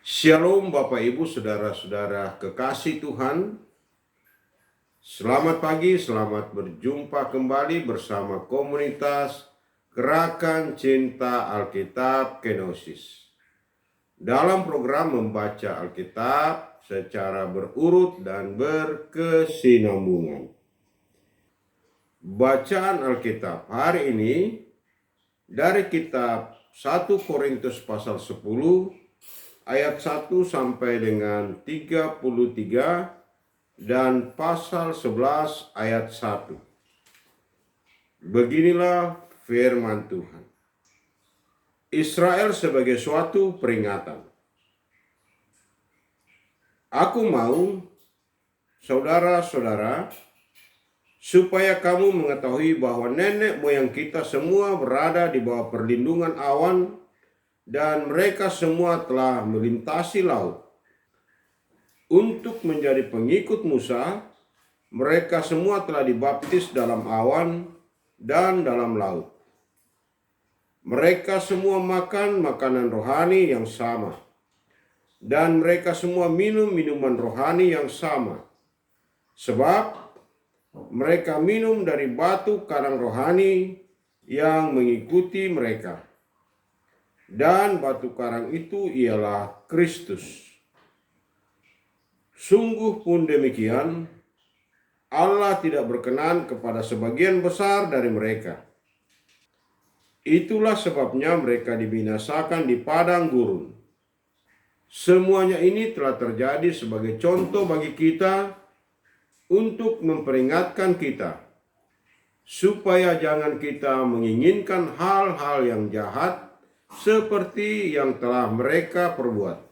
Shalom Bapak Ibu Saudara-saudara kekasih Tuhan. Selamat pagi, selamat berjumpa kembali bersama komunitas Gerakan Cinta Alkitab Kenosis. Dalam program membaca Alkitab secara berurut dan berkesinambungan. Bacaan Alkitab hari ini dari kitab 1 Korintus pasal 10 ayat 1 sampai dengan 33 dan pasal 11 ayat 1. Beginilah firman Tuhan. Israel sebagai suatu peringatan. Aku mau, saudara-saudara, supaya kamu mengetahui bahwa nenek moyang kita semua berada di bawah perlindungan awan, dan mereka semua telah melintasi laut. Untuk menjadi pengikut Musa, mereka semua telah dibaptis dalam awan dan dalam laut. Mereka semua makan makanan rohani yang sama, dan mereka semua minum minuman rohani yang sama. Sebab mereka minum dari batu karang rohani yang mengikuti mereka. Dan batu karang itu ialah Kristus. Sungguh pun demikian, Allah tidak berkenan kepada sebagian besar dari mereka. Itulah sebabnya mereka dibinasakan di padang gurun. Semuanya ini telah terjadi sebagai contoh bagi kita untuk memperingatkan kita, supaya jangan kita menginginkan hal-hal yang jahat seperti yang telah mereka perbuat.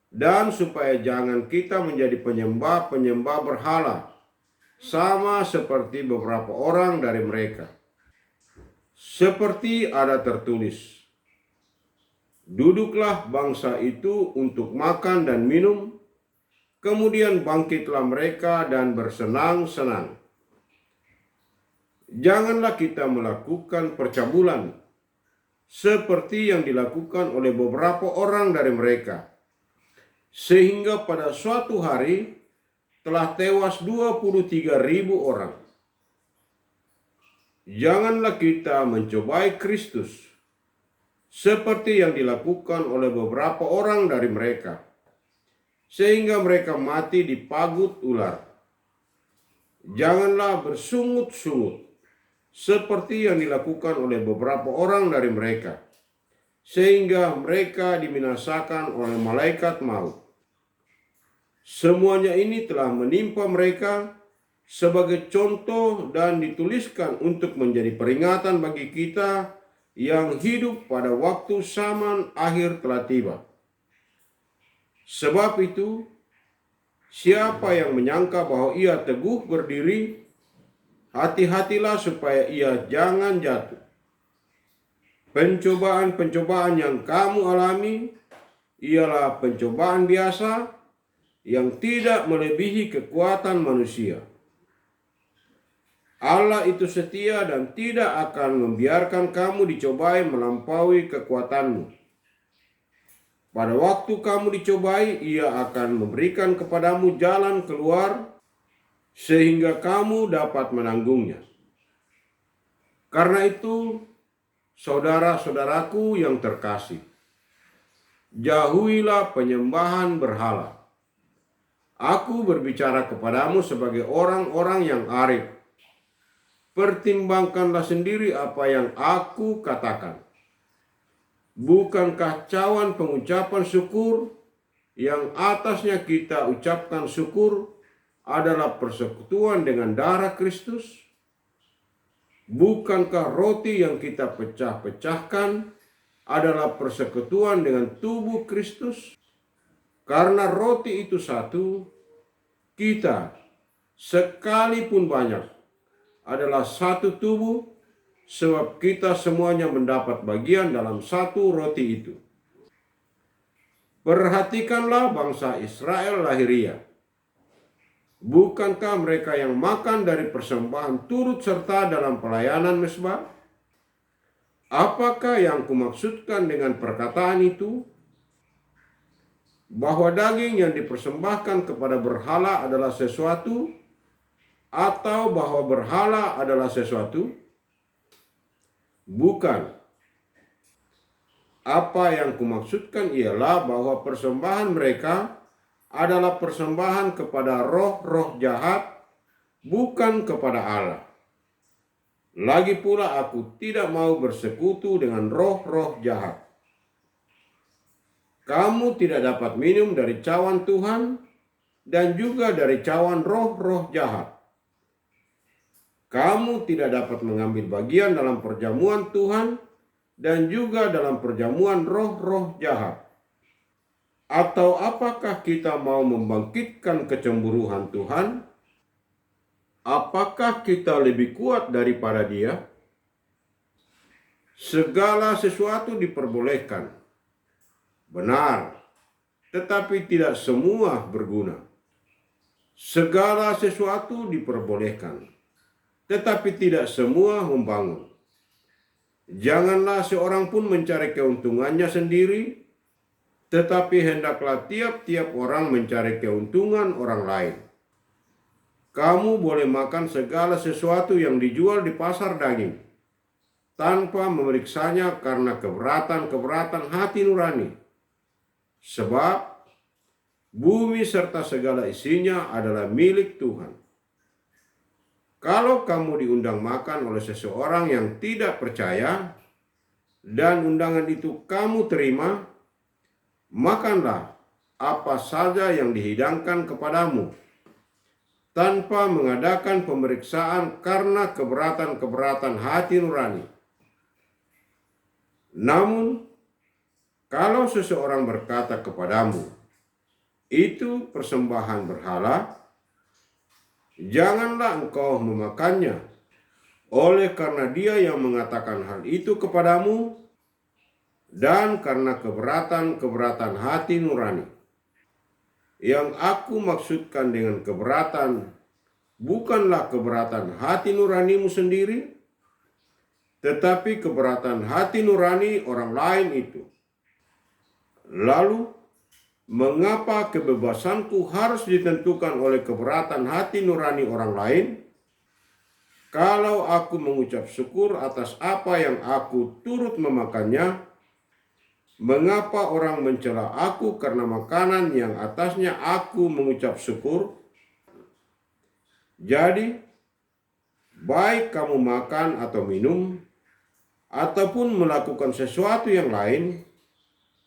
Dan supaya jangan kita menjadi penyembah-penyembah berhala, sama seperti beberapa orang dari mereka. Seperti ada tertulis, duduklah bangsa itu untuk makan dan minum, kemudian bangkitlah mereka dan bersenang-senang. Janganlah kita melakukan percabulan, seperti yang dilakukan oleh beberapa orang dari mereka, sehingga pada suatu hari telah tewas 23.000 orang. Janganlah kita mencobai Kristus, seperti yang dilakukan oleh beberapa orang dari mereka, sehingga mereka mati dipagut ular. Janganlah bersungut-sungut, seperti yang dilakukan oleh beberapa orang dari mereka, sehingga mereka dibinasakan oleh malaikat maut. Semuanya ini telah menimpa mereka sebagai contoh dan dituliskan untuk menjadi peringatan bagi kita yang hidup pada waktu zaman akhir telah tiba. Sebab itu, siapa yang menyangka bahwa ia teguh berdiri, hati-hatilah supaya ia jangan jatuh. Pencobaan-pencobaan yang kamu alami ialah pencobaan biasa yang tidak melebihi kekuatan manusia. Allah itu setia dan tidak akan membiarkan kamu dicobai melampaui kekuatanmu. Pada waktu kamu dicobai, Ia akan memberikan kepadamu jalan keluar sehingga kamu dapat menanggungnya. Karena itu, saudara-saudaraku yang terkasih, jauhilah penyembahan berhala. Aku berbicara kepadamu sebagai orang-orang yang arif. Pertimbangkanlah sendiri apa yang aku katakan. Bukankah cawan pengucapan syukur yang atasnya kita ucapkan syukur adalah persekutuan dengan darah Kristus? Bukankah roti yang kita pecah-pecahkan adalah persekutuan dengan tubuh Kristus? Karena roti itu satu, kita sekalipun banyak adalah satu tubuh, sebab kita semuanya mendapat bagian dalam satu roti itu. Perhatikanlah bangsa Israel lahiriah. Bukankah mereka yang makan dari persembahan turut serta dalam pelayanan mezbah? Apakah yang kumaksudkan dengan perkataan itu? bahwa daging yang dipersembahkan kepada berhala adalah sesuatu, atau bahwa berhala adalah sesuatu? Bukan. Apa yang kumaksudkan ialah bahwa persembahan mereka adalah persembahan kepada roh-roh jahat, bukan kepada Allah. Lagi pula aku tidak mau bersekutu dengan roh-roh jahat. Kamu tidak dapat minum dari cawan Tuhan dan juga dari cawan roh-roh jahat. Kamu tidak dapat mengambil bagian dalam perjamuan Tuhan dan juga dalam perjamuan roh-roh jahat. Atau apakah kita mau membangkitkan kecemburuan Tuhan? Apakah kita lebih kuat daripada Dia? Segala sesuatu diperbolehkan. Benar, tetapi tidak semua berguna. Segala sesuatu diperbolehkan, tetapi tidak semua membangun. Janganlah seorang pun mencari keuntungannya sendiri, tetapi hendaklah tiap-tiap orang mencari keuntungan orang lain. Kamu boleh makan segala sesuatu yang dijual di pasar daging, tanpa memeriksanya karena keberatan-keberatan hati nurani. Sebab bumi serta segala isinya adalah milik Tuhan. Kalau kamu diundang makan oleh seseorang yang tidak percaya, dan undangan itu kamu terima, makanlah apa saja yang dihidangkan kepadamu, tanpa mengadakan pemeriksaan karena keberatan-keberatan hati nurani. Namun, kalau seseorang berkata kepadamu, itu persembahan berhala, janganlah engkau memakannya, oleh karena dia yang mengatakan hal itu kepadamu, dan karena keberatan-keberatan hati nurani. Yang aku maksudkan dengan keberatan, bukanlah keberatan hati nuranimu sendiri, tetapi keberatan hati nurani orang lain itu. Lalu, mengapa kebebasanku harus ditentukan oleh keberatan hati nurani orang lain? Kalau aku mengucap syukur atas apa yang aku turut memakannya, mengapa orang mencela aku karena makanan yang atasnya aku mengucap syukur? Jadi, baik kamu makan atau minum, ataupun melakukan sesuatu yang lain,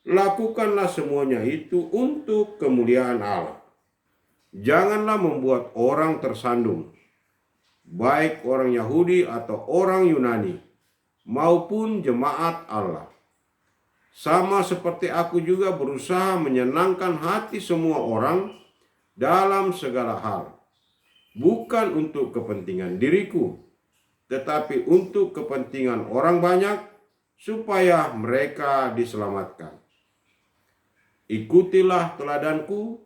lakukanlah semuanya itu untuk kemuliaan Allah. Janganlah membuat orang tersandung, baik orang Yahudi atau orang Yunani, maupun jemaat Allah. Sama seperti aku juga berusaha menyenangkan hati semua orang dalam segala hal. Bukan untuk kepentingan diriku, tetapi untuk kepentingan orang banyak, supaya mereka diselamatkan. Ikutilah teladanku,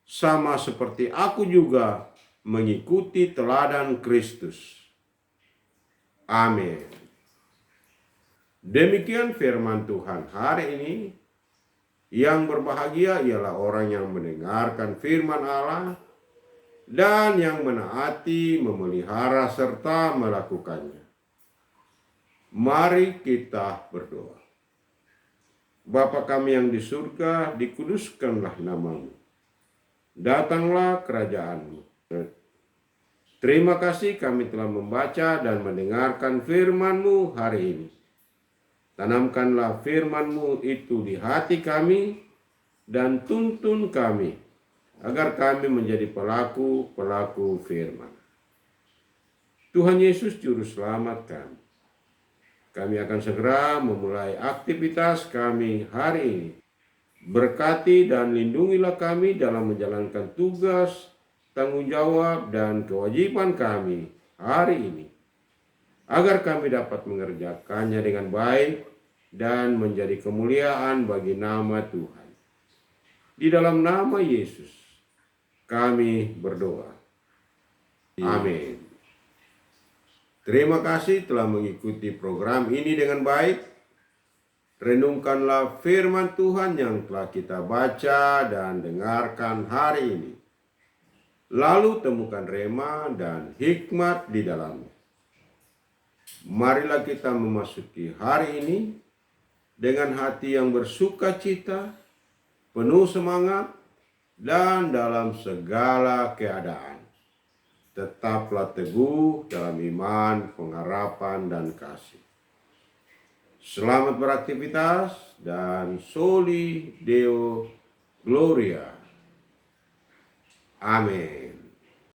sama seperti aku juga mengikuti teladan Kristus. Amin. Demikian firman Tuhan hari ini. Yang berbahagia ialah orang yang mendengarkan firman Allah dan yang menaati, memelihara, serta melakukannya. Mari kita berdoa. Bapa kami yang di surga, dikuduskanlah namamu. Datanglah kerajaan-Mu. Terima kasih kami telah membaca dan mendengarkan firman-Mu hari ini. Tanamkanlah firman-Mu itu di hati kami dan tuntun kami agar kami menjadi pelaku-pelaku firman. Tuhan Yesus Juru Selamat kami. Kami akan segera memulai aktivitas kami hari ini. Berkati dan lindungilah kami dalam menjalankan tugas, tanggung jawab, dan kewajiban kami hari ini, agar kami dapat mengerjakannya dengan baik dan menjadi kemuliaan bagi nama Tuhan. Di dalam nama Yesus, kami berdoa. Amin. Terima kasih telah mengikuti program ini dengan baik. Renungkanlah firman Tuhan yang telah kita baca dan dengarkan hari ini. Lalu temukan rema dan hikmat di dalamnya. Marilah kita memasuki hari ini dengan hati yang bersuka cita, penuh semangat, dan dalam segala keadaan. Tetaplah teguh dalam iman, pengharapan, dan kasih. Selamat beraktivitas dan Soli Deo Gloria. Amin.